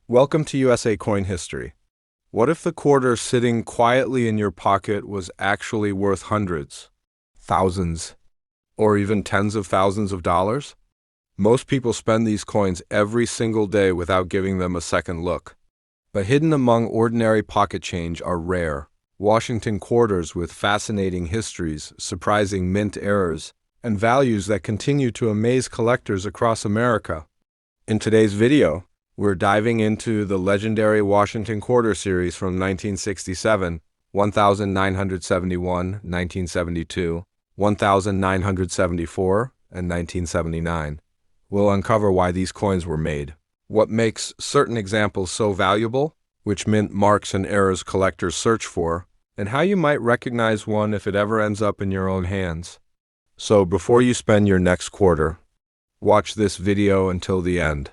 Welcome to USA Coin History. What if the quarter sitting quietly in your pocket was actually worth hundreds, thousands, or even tens of thousands of dollars? Most people spend these coins every single day without giving them a second look. But hidden among ordinary pocket change are rare Washington quarters with fascinating histories, surprising mint errors, and values that continue to amaze collectors across America. In today's video, we're diving into the legendary Washington Quarter series from 1967, 1971, 1972, 1974, and 1979. We'll uncover why these coins were made, what makes certain examples so valuable, which mint marks and errors collectors search for, and how you might recognize one if it ever ends up in your own hands. So before you spend your next quarter, watch this video until the end.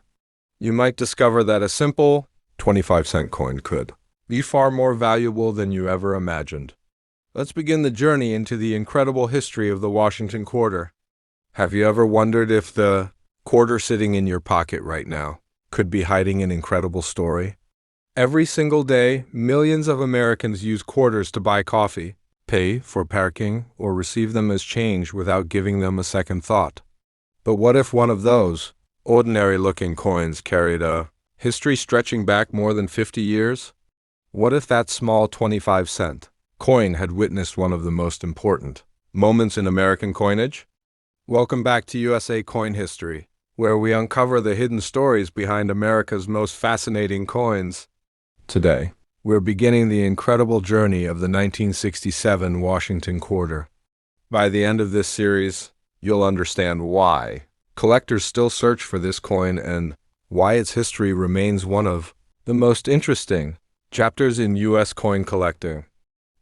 You might discover that a simple 25-cent coin could be far more valuable than you ever imagined. Let's begin the journey into the incredible history of the Washington Quarter. Have you ever wondered if the quarter sitting in your pocket right now could be hiding an incredible story? Every single day, millions of Americans use quarters to buy coffee, pay for parking, or receive them as change without giving them a second thought. But what if one of those ordinary-looking coins carried a history stretching back more than 50 years? What if that small 25-cent coin had witnessed one of the most important moments in American coinage? Welcome back to USA Coin History, where we uncover the hidden stories behind America's most fascinating coins. Today, we're beginning the incredible journey of the 1967 Washington Quarter. By the end of this series, you'll understand why collectors still search for this coin and why its history remains one of the most interesting chapters in U.S. coin collecting.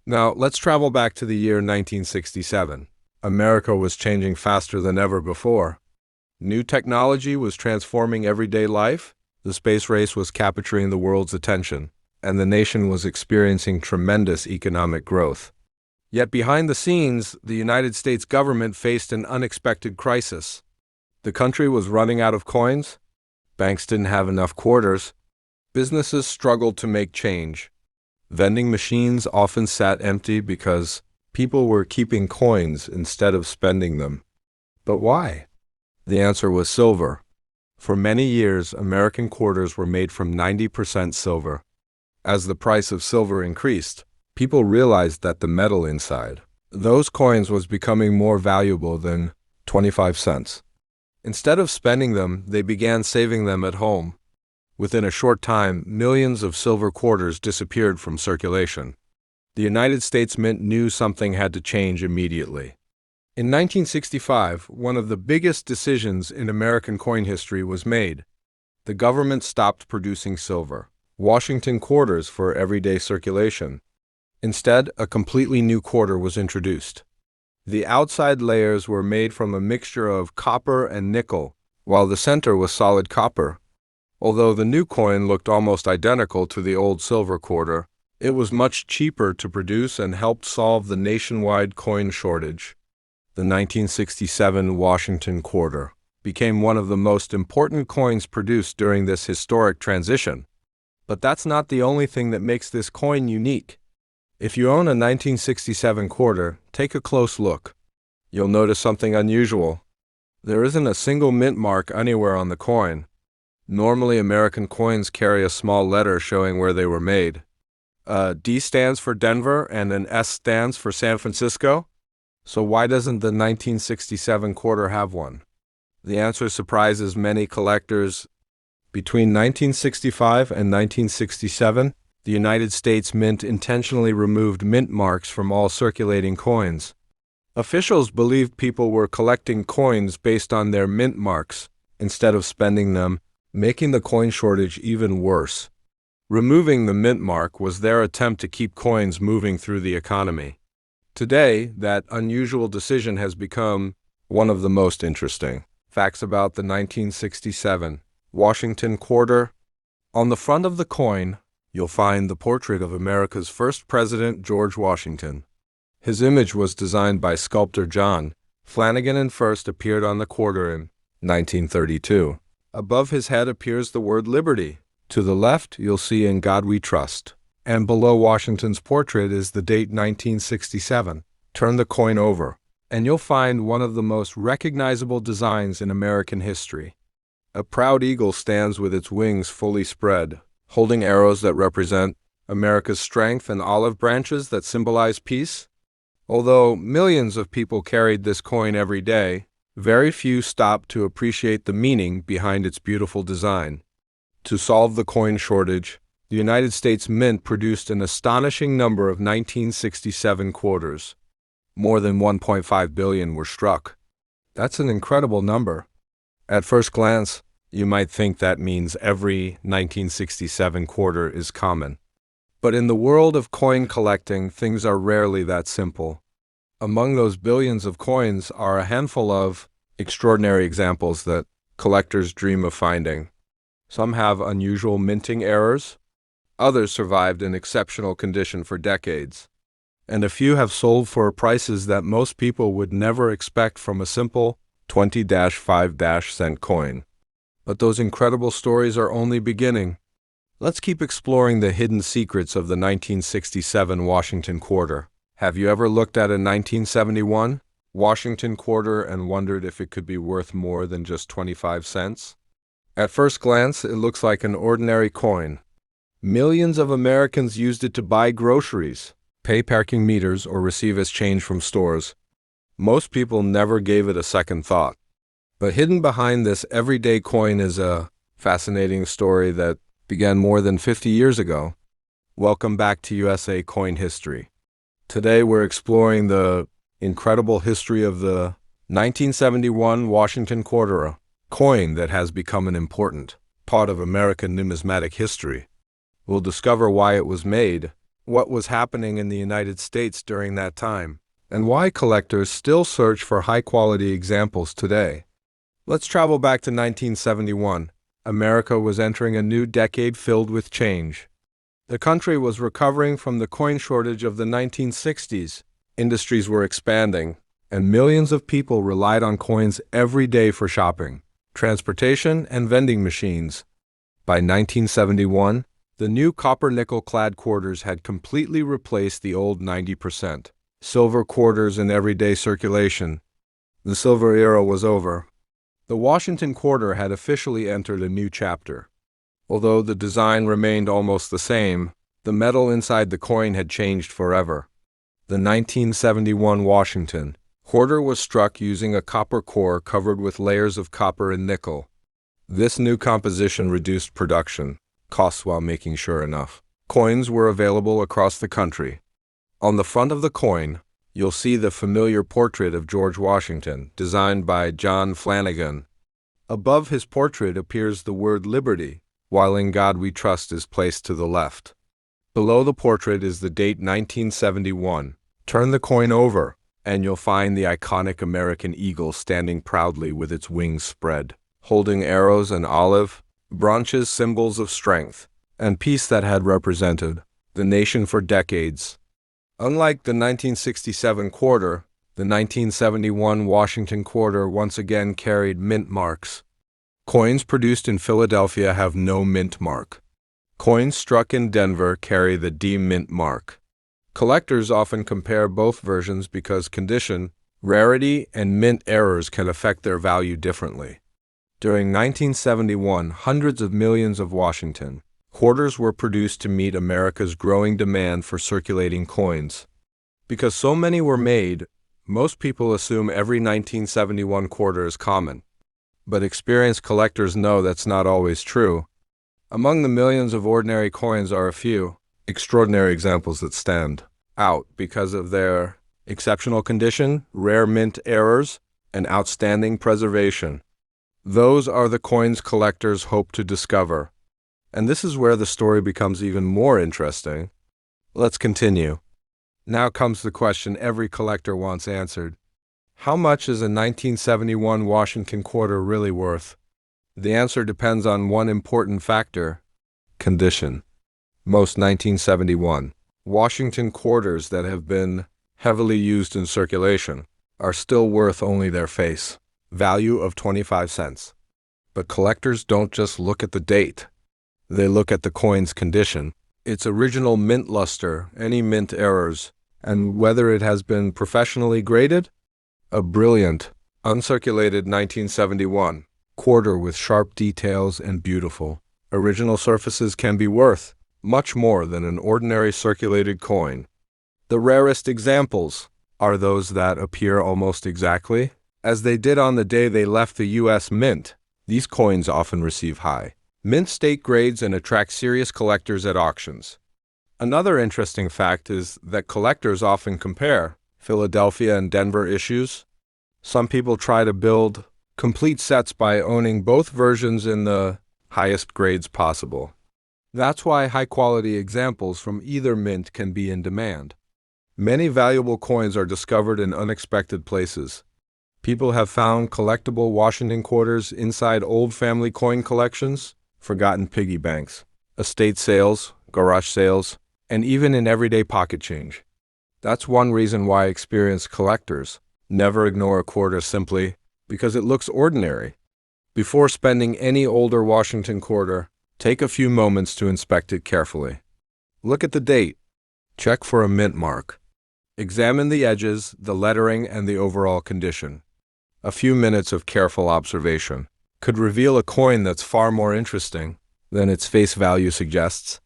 Now, let's travel back to the year 1967. America was changing faster than ever before. New technology was transforming everyday life, the space race was capturing the world's attention, and the nation was experiencing tremendous economic growth. Yet behind the scenes, the United States government faced an unexpected crisis. The country was running out of coins, banks didn't have enough quarters, businesses struggled to make change. Vending machines often sat empty because people were keeping coins instead of spending them. But why? The answer was silver. For many years, American quarters were made from 90% silver. As the price of silver increased, people realized that the metal inside those coins was becoming more valuable than 25 cents. Instead of spending them, they began saving them at home. Within a short time, millions of silver quarters disappeared from circulation. The United States Mint knew something had to change immediately. In 1965, one of the biggest decisions in American coin history was made. The government stopped producing silver, Washington quarters for everyday circulation. Instead, a completely new quarter was introduced. The outside layers were made from a mixture of copper and nickel, while the center was solid copper. Although the new coin looked almost identical to the old silver quarter, it was much cheaper to produce and helped solve the nationwide coin shortage. The 1967 Washington Quarter became one of the most important coins produced during this historic transition. But that's not the only thing that makes this coin unique. If you own a 1967 quarter, take a close look. You'll notice something unusual. There isn't a single mint mark anywhere on the coin. Normally, American coins carry a small letter showing where they were made. A D stands for Denver and an S stands for San Francisco. So why doesn't the 1967 quarter have one? The answer surprises many collectors. Between 1965 and 1967, the United States Mint intentionally removed mint marks from all circulating coins. Officials believed people were collecting coins based on their mint marks instead of spending them, making the coin shortage even worse. Removing the mint mark was their attempt to keep coins moving through the economy. Today, that unusual decision has become one of the most interesting facts about the 1967 Washington Quarter. On the front of the coin, you'll find the portrait of America's first president, George Washington. His image was designed by sculptor John Flanagan and first appeared on the quarter in 1932. Above his head appears the word Liberty, To the left, you'll see "In God We Trust," and below Washington's portrait is the date 1967. Turn the coin over, and you'll find one of the most recognizable designs in American history. A proud eagle stands with its wings fully spread, holding arrows that represent America's strength and olive branches that symbolize peace. Although millions of people carried this coin every day, very few stopped to appreciate the meaning behind its beautiful design. To solve the coin shortage, the United States Mint produced an astonishing number of 1967 quarters. More than 1.5 billion were struck. That's an incredible number. At first glance, you might think that means every 1967 quarter is common. But in the world of coin collecting, things are rarely that simple. Among those billions of coins are a handful of extraordinary examples that collectors dream of finding. Some have unusual minting errors, others survived in exceptional condition for decades, and a few have sold for prices that most people would never expect from a simple 20-5 cent coin. But those incredible stories are only beginning. Let's keep exploring the hidden secrets of the 1967 Washington quarter. Have you ever looked at a 1971 Washington quarter and wondered if it could be worth more than just 25 cents? At first glance, it looks like an ordinary coin. Millions of Americans used it to buy groceries, pay parking meters, or receive as change from stores. Most people never gave it a second thought. But hidden behind this everyday coin is a fascinating story that began more than 50 years ago. Welcome back to USA Coin History. Today we're exploring the incredible history of the 1971 Washington quarter, a coin that has become an important part of American numismatic history. We'll discover why it was made, what was happening in the United States during that time, and why collectors still search for high-quality examples today. Let's travel back to 1971. America was entering a new decade filled with change. The country was recovering from the coin shortage of the 1960s. Industries were expanding, and millions of people relied on coins every day for shopping, transportation, and vending machines. By 1971, the new copper-nickel-clad quarters had completely replaced the old 90% silver quarters in everyday circulation. The silver era was over. The Washington quarter had officially entered a new chapter. Although the design remained almost the same, the metal inside the coin had changed forever. The 1971 Washington quarter was struck using a copper core covered with layers of copper and nickel. This new composition reduced production costs while making sure enough coins were available across the country. On the front of the coin, you'll see the familiar portrait of George Washington, designed by John Flanagan. Above his portrait appears the word Liberty, while "In God We Trust" is placed to the left. Below the portrait is the date 1971. Turn the coin over, and you'll find the iconic American eagle standing proudly with its wings spread, holding arrows and olive branches, symbols of strength and peace that had represented the nation for decades. Unlike the 1967 quarter, the 1971 Washington quarter once again carried mint marks. Coins produced in Philadelphia have no mint mark. Coins struck in Denver carry the D-mint mark. Collectors often compare both versions because condition, rarity, and mint errors can affect their value differently. During 1971, hundreds of millions of Washington quarters were produced to meet America's growing demand for circulating coins. Because so many were made, most people assume every 1971 quarter is common. But experienced collectors know that's not always true. Among the millions of ordinary coins are a few extraordinary examples that stand out because of their exceptional condition, rare mint errors, and outstanding preservation. Those are the coins collectors hope to discover. And this is where the story becomes even more interesting. Let's continue. Now comes the question every collector wants answered. How much is a 1971 Washington quarter really worth? The answer depends on one important factor: condition. Most 1971 Washington quarters that have been heavily used in circulation are still worth only their face value of 25 cents. But collectors don't just look at the date. They look at the coin's condition, its original mint luster, any mint errors, and whether it has been professionally graded. A brilliant, uncirculated 1971 quarter with sharp details and beautiful original surfaces can be worth much more than an ordinary circulated coin. The rarest examples are those that appear almost exactly as they did on the day they left the U.S. Mint. These coins often receive high mint state grades and attract serious collectors at auctions. Another interesting fact is that collectors often compare Philadelphia and Denver issues. Some people try to build complete sets by owning both versions in the highest grades possible. That's why high-quality examples from either mint can be in demand. Many valuable coins are discovered in unexpected places. People have found collectible Washington quarters inside old family coin collections, forgotten piggy banks, estate sales, garage sales, and even in everyday pocket change. That's one reason why experienced collectors never ignore a quarter simply because it looks ordinary. Before spending any older Washington quarter, take a few moments to inspect it carefully. Look at the date. Check for a mint mark. Examine the edges, the lettering, and the overall condition. A few minutes of careful observation could reveal a coin that's far more interesting than its face value suggests.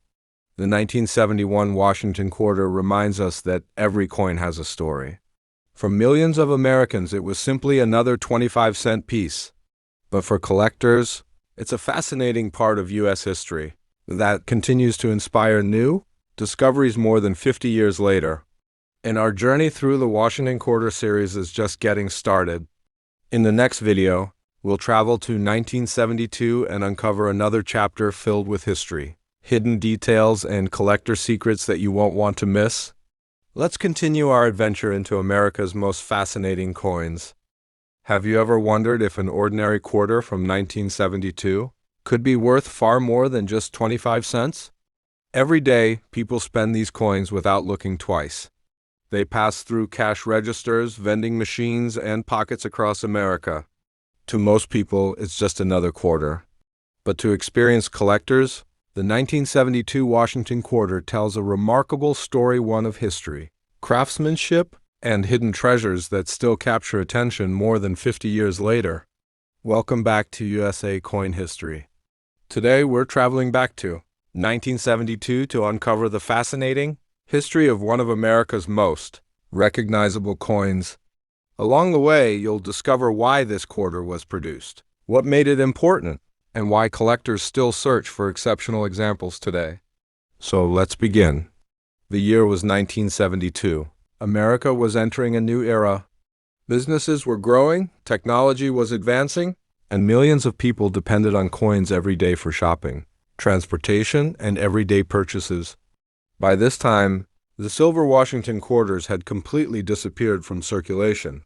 The 1971 Washington quarter reminds us that every coin has a story. For millions of Americans, it was simply another 25-cent piece. But for collectors, it's a fascinating part of U.S. history that continues to inspire new discoveries more than 50 years later. And our journey through the Washington Quarter series is just getting started. In the next video, we'll travel to 1972 and uncover another chapter filled with history, hidden details, and collector secrets that you won't want to miss. Let's continue our adventure into America's most fascinating coins. Have you ever wondered if an ordinary quarter from 1972 could be worth far more than just 25 cents? Every day, people spend these coins without looking twice. They pass through cash registers, vending machines, and pockets across America. To most people, it's just another quarter. But to experienced collectors, the 1972 Washington quarter tells a remarkable story, one of history, craftsmanship, and hidden treasures that still capture attention more than 50 years later. Welcome back to USA Coin History. Today, we're traveling back to 1972 to uncover the fascinating history of one of America's most recognizable coins. Along the way, you'll discover why this quarter was produced, what made it important, and why collectors still search for exceptional examples today. So let's begin. The year was 1972. America was entering a new era. Businesses were growing, technology was advancing, and millions of people depended on coins every day for shopping, transportation, and everyday purchases. By this time, the silver Washington quarters had completely disappeared from circulation.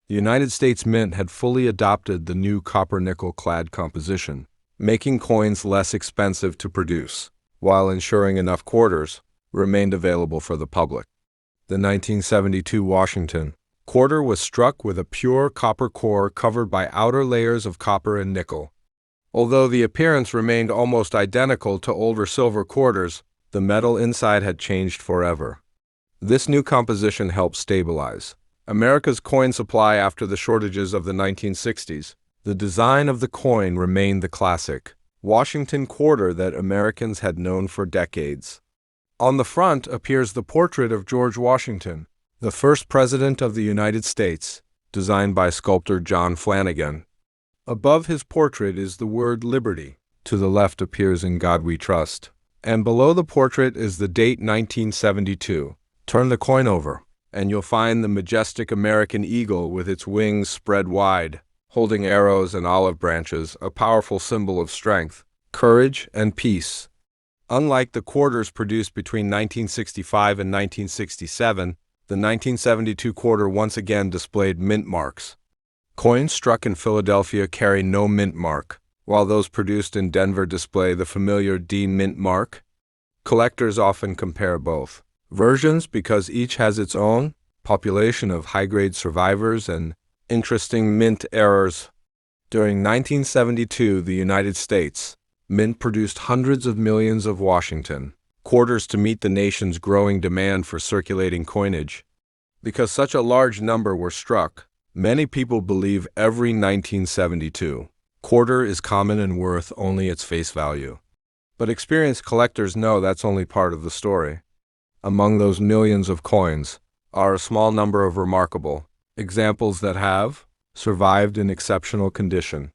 The United States Mint had fully adopted the new copper-nickel clad composition, making coins less expensive to produce, while ensuring enough quarters remained available for the public. The 1972 Washington quarter was struck with a pure copper core covered by outer layers of copper and nickel. Although the appearance remained almost identical to older silver quarters, the metal inside had changed forever. This new composition helped stabilize America's coin supply after the shortages of the 1960s. The design of the coin remained the classic Washington quarter that Americans had known for decades. On the front appears the portrait of George Washington, the first president of the United States, designed by sculptor John Flanagan. Above his portrait is the word Liberty. To the left appears In God We Trust. And below the portrait is the date 1972. Turn the coin over, and you'll find the majestic American eagle with its wings spread wide, holding arrows and olive branches, a powerful symbol of strength, courage, and peace. Unlike the quarters produced between 1965 and 1967, the 1972 quarter once again displayed mint marks. Coins struck in Philadelphia carry no mint mark, while those produced in Denver display the familiar D mint mark. Collectors often compare both versions because each has its own population of high-grade survivors and interesting mint errors. During 1972, the United States Mint produced hundreds of millions of Washington quarters to meet the nation's growing demand for circulating coinage. Because such a large number were struck, many people believe every 1972 quarter is common and worth only its face value. But experienced collectors know that's only part of the story. Among those millions of coins are a small number of remarkable examples that have survived in exceptional condition.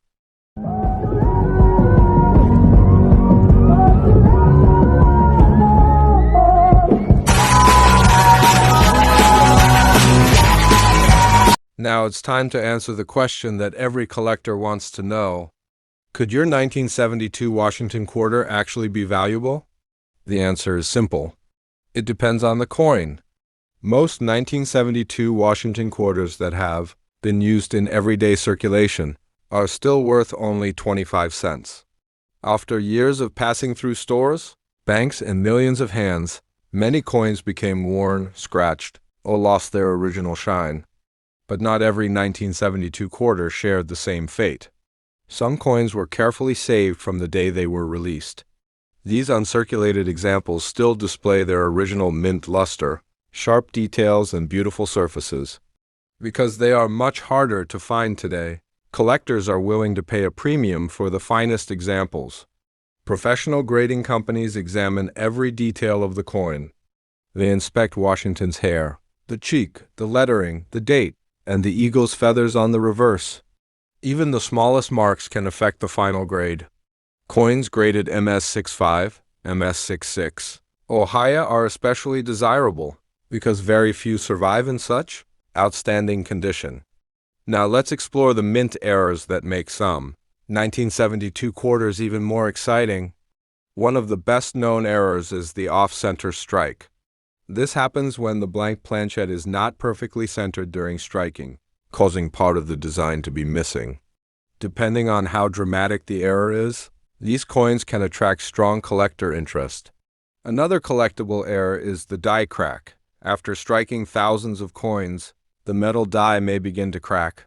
Now it's time to answer the question that every collector wants to know. Could your 1972 Washington quarter actually be valuable? The answer is simple. It depends on the coin. Most 1972 Washington quarters that have been used in everyday circulation are still worth only 25 cents. After years of passing through stores, banks, and millions of hands, many coins became worn, scratched, or lost their original shine. But not every 1972 quarter shared the same fate. Some coins were carefully saved from the day they were released. These uncirculated examples still display their original mint luster, sharp details, and beautiful surfaces. Because they are much harder to find today, collectors are willing to pay a premium for the finest examples. Professional grading companies examine every detail of the coin. They inspect Washington's hair, the cheek, the lettering, the date, and the eagle's feathers on the reverse. Even the smallest marks can affect the final grade. Coins graded MS65, MS66, or higher are especially desirable because very few survive in such outstanding condition. Now let's explore the mint errors that make some 1972 quarters even more exciting. One of the best-known errors is the off-center strike. This happens when the blank planchet is not perfectly centered during striking, causing part of the design to be missing. Depending on how dramatic the error is, these coins can attract strong collector interest. Another collectible error is the die crack. After striking thousands of coins, the metal die may begin to crack.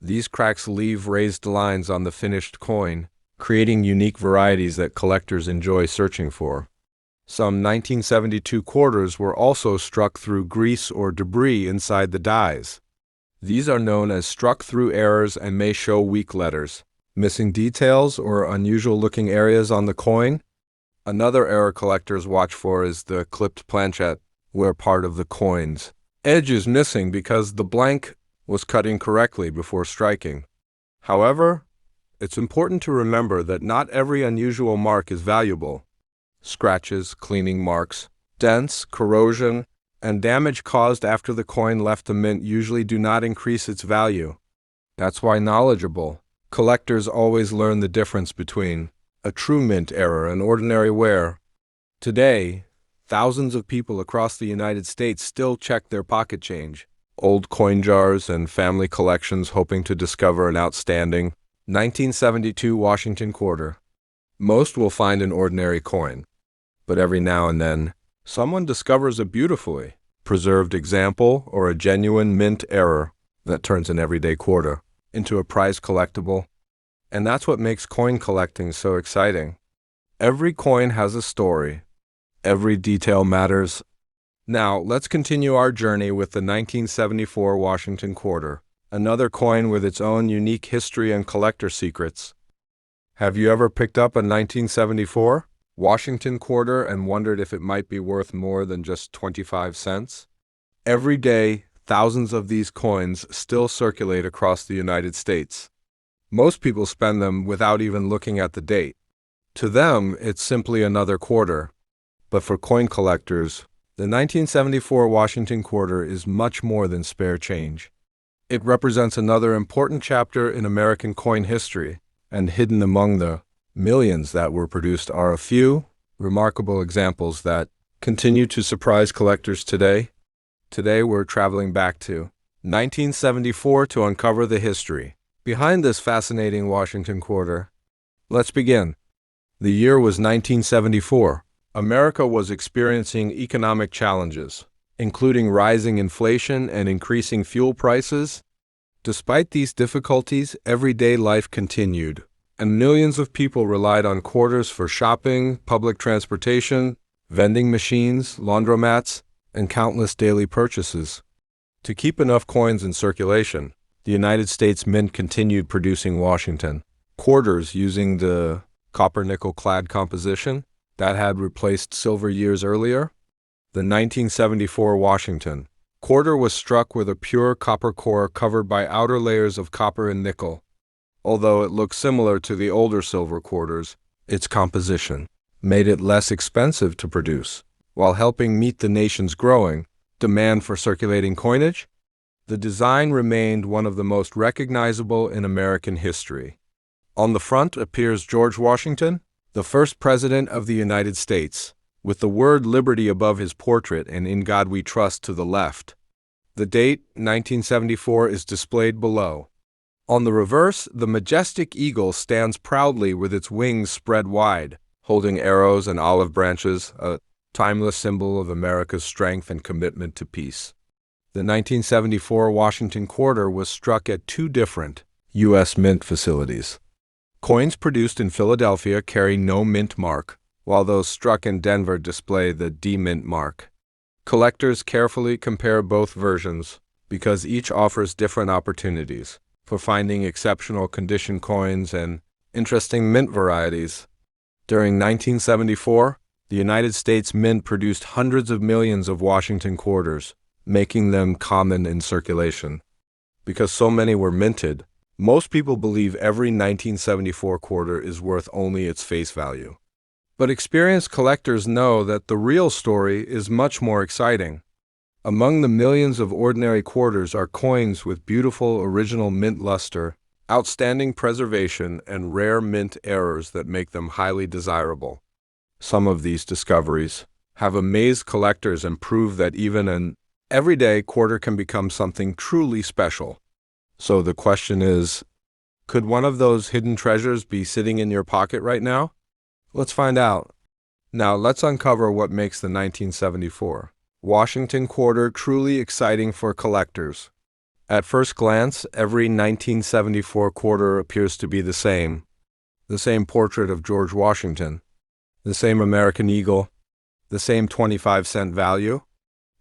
These cracks leave raised lines on the finished coin, creating unique varieties that collectors enjoy searching for. Some 1972 quarters were also struck through grease or debris inside the dies. These are known as struck-through errors and may show weak letters, missing details, or unusual-looking areas on the coin. Another error collectors watch for is the clipped planchet, where part of the coin's edge is missing because the blank was cut incorrectly before striking. However, it's important to remember that not every unusual mark is valuable. Scratches, cleaning marks, dents, corrosion, and damage caused after the coin left the mint usually do not increase its value. That's why knowledgeable collectors always learn the difference between a true mint error and ordinary wear. Today, thousands of people across the United States still check their pocket change, old coin jars, and family collections hoping to discover an outstanding 1972 Washington quarter. Most will find an ordinary coin, but every now and then, someone discovers a beautifully preserved example or a genuine mint error that turns an everyday quarter into a prized collectible. And that's what makes coin collecting so exciting. Every coin has a story. Every detail matters. Now, let's continue our journey with the 1974 Washington quarter, another coin with its own unique history and collector secrets. Have you ever picked up a 1974 Washington quarter and wondered if it might be worth more than just 25 cents? Every day, thousands of these coins still circulate across the United States. Most people spend them without even looking at the date. To them, it's simply another quarter. But for coin collectors, the 1974 Washington quarter is much more than spare change. It represents another important chapter in American coin history, and hidden among the millions that were produced are a few remarkable examples that continue to surprise collectors today. Today we're traveling back to 1974 to uncover the history behind this fascinating Washington quarter. Let's begin. The year was 1974. America was experiencing economic challenges, including rising inflation and increasing fuel prices. Despite these difficulties, everyday life continued. and millions of people relied on quarters for shopping, public transportation, vending machines, laundromats, and countless daily purchases. To keep enough coins in circulation, the United States Mint continued producing Washington quarters using the copper-nickel clad composition that had replaced silver years earlier. The 1974 Washington quarter was struck with a pure copper core covered by outer layers of copper and nickel. Although it looks similar to the older silver quarters, its composition made it less expensive to produce, while helping meet the nation's growing demand for circulating coinage. The design remained one of the most recognizable in American history. On the front appears George Washington, the first president of the United States, with the word Liberty above his portrait and In God We Trust to the left. The date, 1974, is displayed below. On the reverse, the majestic eagle stands proudly with its wings spread wide, holding arrows and olive branches, a timeless symbol of America's strength and commitment to peace. The 1974 Washington quarter was struck at two different U.S. mint facilities. Coins produced in Philadelphia carry no mint mark, while those struck in Denver display the D-Mint mark. Collectors carefully compare both versions because each offers different opportunities for finding exceptional condition coins and interesting mint varieties. During 1974, the United States Mint produced hundreds of millions of Washington quarters, making them common in circulation. Because so many were minted, most people believe every 1974 quarter is worth only its face value. But experienced collectors know that the real story is much more exciting. Among the millions of ordinary quarters are coins with beautiful original mint luster, outstanding preservation, and rare mint errors that make them highly desirable. Some of these discoveries have amazed collectors and prove that even an everyday quarter can become something truly special. So the question is, could one of those hidden treasures be sitting in your pocket right now? Let's find out. Now let's uncover what makes the 1974 Washington quarter truly exciting for collectors. At first glance, every 1974 quarter appears to be the same portrait of George Washington, the same American eagle, the same 25-cent value.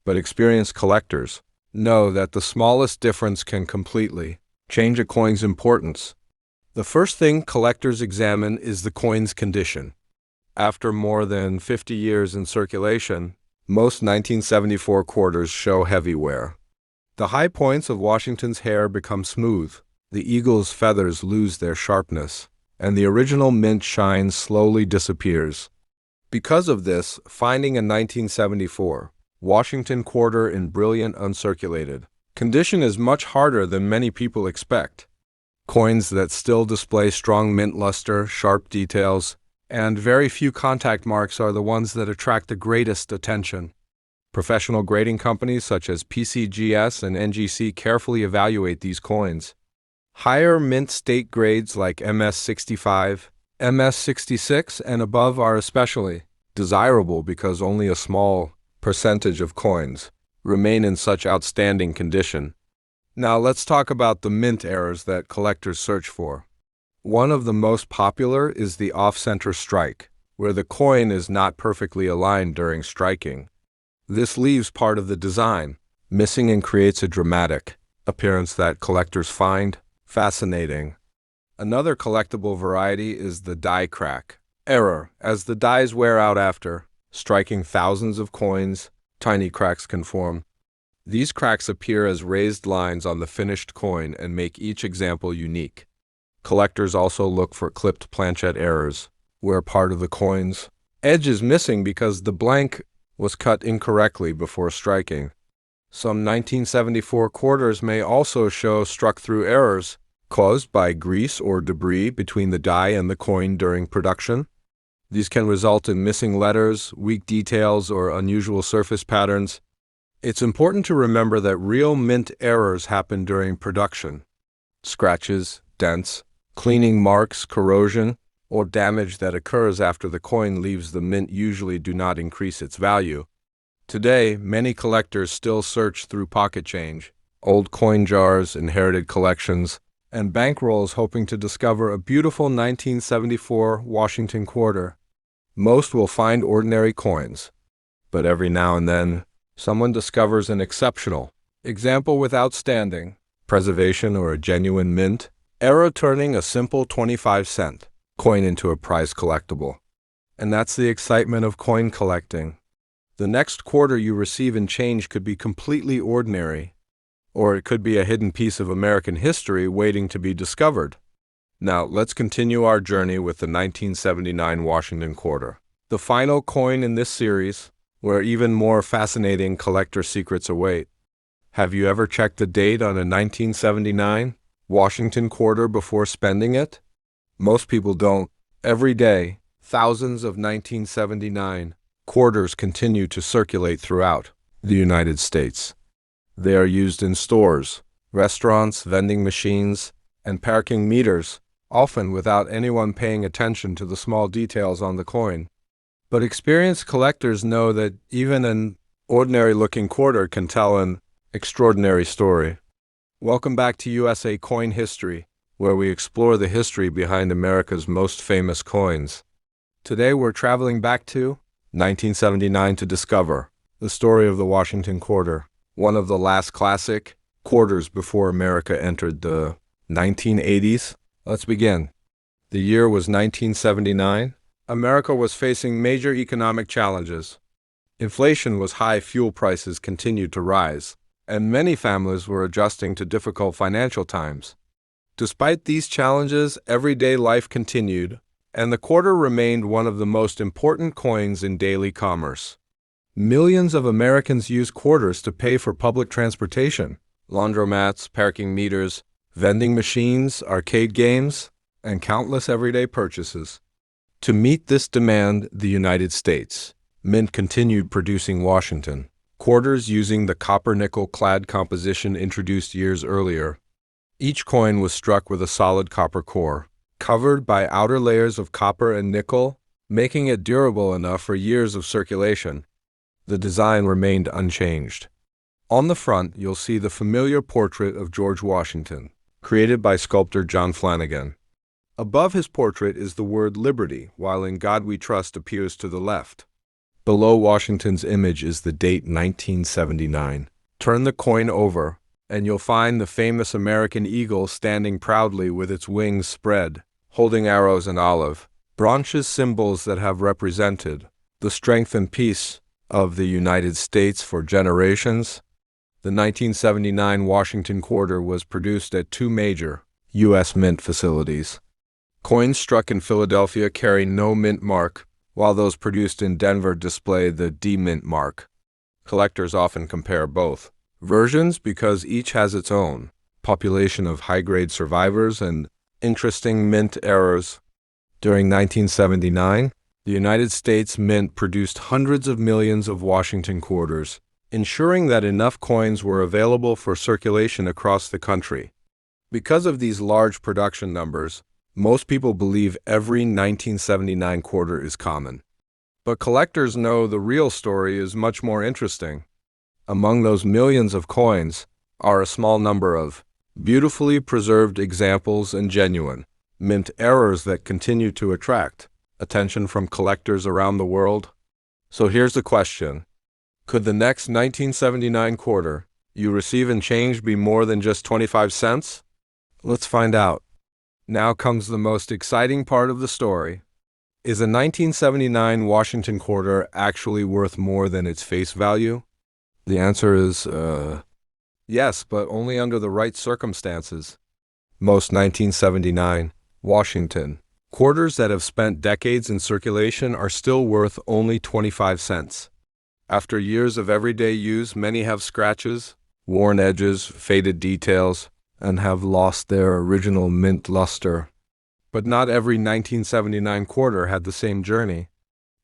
But experienced collectors know that the smallest difference can completely change a coin's importance. The first thing collectors examine is the coin's condition. After more than 50 years in circulation, most 1974 quarters show heavy wear. The high points of Washington's hair become smooth, the eagle's feathers lose their sharpness, and the original mint shine slowly disappears. Because of this, finding a 1974 Washington quarter in brilliant uncirculated condition is much harder than many people expect. Coins that still display strong mint luster, sharp details, and very few contact marks are the ones that attract the greatest attention. Professional grading companies such as PCGS and NGC carefully evaluate these coins. Higher mint state grades like MS65, MS66, and above are especially desirable because only a small percentage of coins remain in such outstanding condition. Now let's talk about the mint errors that collectors search for. One of the most popular is the off-center strike, where the coin is not perfectly aligned during striking. This leaves part of the design missing and creates a dramatic appearance that collectors find fascinating. Another collectible variety is the die crack error. As the dies wear out after striking thousands of coins, tiny cracks can form. These cracks appear as raised lines on the finished coin and make each example unique. Collectors also look for clipped planchet errors, where part of the coin's edge is missing because the blank was cut incorrectly before striking. Some 1974 quarters may also show struck-through errors caused by grease or debris between the die and the coin during production. These can result in missing letters, weak details, or unusual surface patterns. It's important to remember that real mint errors happen during production. Scratches, dents, cleaning marks, corrosion, or damage that occurs after the coin leaves the mint usually do not increase its value. Today, many collectors still search through pocket change, old coin jars, inherited collections, and bankrolls hoping to discover a beautiful 1974 Washington quarter. Most will find ordinary coins, but every now and then, someone discovers an exceptional example with outstanding preservation or a genuine mint era, turning a simple 25-cent coin into a prized collectible. And that's the excitement of coin collecting. The next quarter you receive in change could be completely ordinary, or it could be a hidden piece of American history waiting to be discovered. Now, let's continue our journey with the 1979 Washington quarter, the final coin in this series, where even more fascinating collector secrets await. Have you ever checked the date on a 1979 Washington quarter before spending it? Most people don't. Every day, thousands of 1979 quarters continue to circulate throughout the United States. They are used in stores, restaurants, vending machines, and parking meters, often without anyone paying attention to the small details on the coin. But experienced collectors know that even an ordinary-looking quarter can tell an extraordinary story. Welcome back to USA Coin History, where we explore the history behind America's most famous coins. Today we're traveling back to 1979 to discover the story of the Washington quarter, one of the last classic quarters before America entered the 1980s. Let's begin. The year was 1979. America was facing major economic challenges. Inflation was high, fuel prices continued to rise, and many families were adjusting to difficult financial times. Despite these challenges, everyday life continued, and the quarter remained one of the most important coins in daily commerce. Millions of Americans used quarters to pay for public transportation, laundromats, parking meters, vending machines, arcade games, and countless everyday purchases. To meet this demand, the United States Mint continued producing Washington quarters using the copper-nickel clad composition introduced years earlier. Each coin was struck with a solid copper core, covered by outer layers of copper and nickel, making it durable enough for years of circulation. The design remained unchanged. On the front, you'll see the familiar portrait of George Washington, created by sculptor John Flanagan. Above his portrait is the word Liberty, while In God We Trust appears to the left. Below Washington's image is the date 1979. Turn the coin over, and you'll find the famous American eagle standing proudly with its wings spread, holding arrows and olive branches, symbols that have represented the strength and peace of the United States for generations. The 1979 Washington quarter was produced at two major U.S. mint facilities. Coins struck in Philadelphia carry no mint mark, while those produced in Denver display the D-mint mark. Collectors often compare both versions because each has its own population of high-grade survivors and interesting mint errors. During 1979, the United States Mint produced hundreds of millions of Washington quarters, ensuring that enough coins were available for circulation across the country. Because of these large production numbers, most people believe every 1979 quarter is common. But collectors know the real story is much more interesting. Among those millions of coins are a small number of beautifully preserved examples and genuine mint errors that continue to attract attention from collectors around the world. So here's the question. Could the next 1979 quarter you receive in change be more than just 25 cents? Let's find out. Now comes the most exciting part of the story. Is a 1979 Washington quarter actually worth more than its face value? The answer is, yes, but only under the right circumstances. Most 1979 Washington quarters that have spent decades in circulation are still worth only 25 cents. After years of everyday use, many have scratches, worn edges, faded details, and have lost their original mint luster. But not every 1979 quarter had the same journey.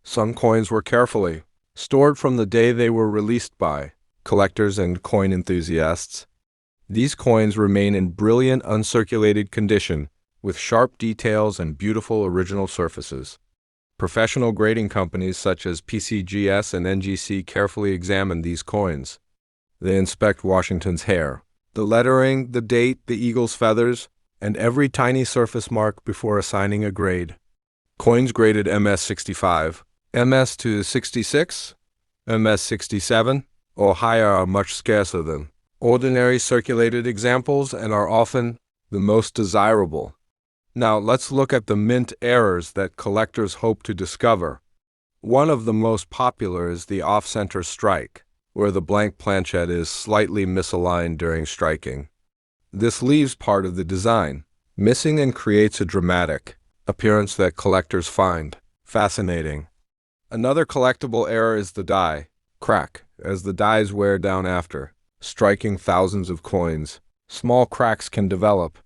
Some coins were carefully stored from the day they were released by collectors and coin enthusiasts. These coins remain in brilliant uncirculated condition with sharp details and beautiful original surfaces. Professional grading companies such as PCGS and NGC carefully examine these coins. They inspect Washington's hair, the lettering, the date, the eagle's feathers, and every tiny surface mark before assigning a grade. Coins graded MS65, MS to 66, MS67, or higher are much scarcer than ordinary circulated examples and are often the most desirable. Now let's look at the mint errors that collectors hope to discover. One of the most popular is the off-center strike, where the blank planchet is slightly misaligned during striking. This leaves part of the design missing and creates a dramatic appearance that collectors find fascinating. Another collectible error is the die crack, as the dies wear down after striking thousands of coins. Small cracks can develop.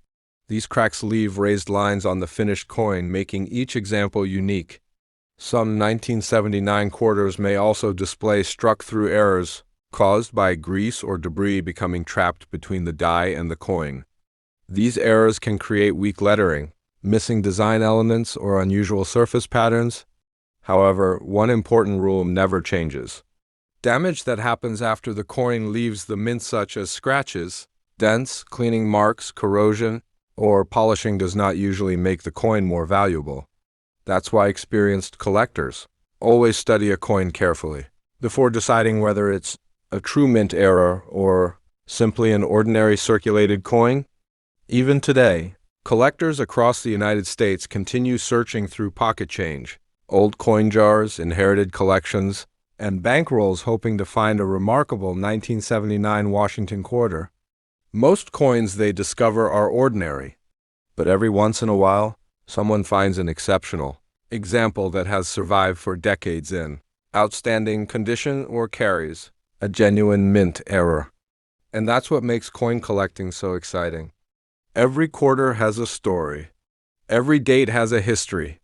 These cracks leave raised lines on the finished coin, making each example unique. Some 1979 quarters may also display struck-through errors caused by grease or debris becoming trapped between the die and the coin. These errors can create weak lettering, missing design elements, or unusual surface patterns. However, one important rule never changes. Damage that happens after the coin leaves the mint, such as scratches, dents, cleaning marks, corrosion, or polishing, does not usually make the coin more valuable. That's why experienced collectors always study a coin carefully before deciding whether it's a true mint error or simply an ordinary circulated coin. Even today, collectors across the United States continue searching through pocket change, old coin jars, inherited collections, and bankrolls, hoping to find a remarkable 1979 Washington quarter. Most coins they discover are ordinary, but every once in a while, someone finds an exceptional example that has survived for decades in outstanding condition or carries a genuine mint error. And that's what makes coin collecting so exciting. Every quarter has a story. Every date has a history.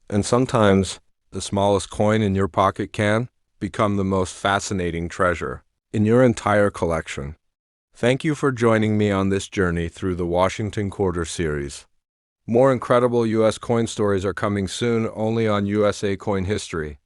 And sometimes the smallest coin in your pocket can become the most fascinating treasure in your entire collection. Thank you for joining me on this journey through the Washington Quarter series. More incredible U.S. coin stories are coming soon, only on USA Coin History.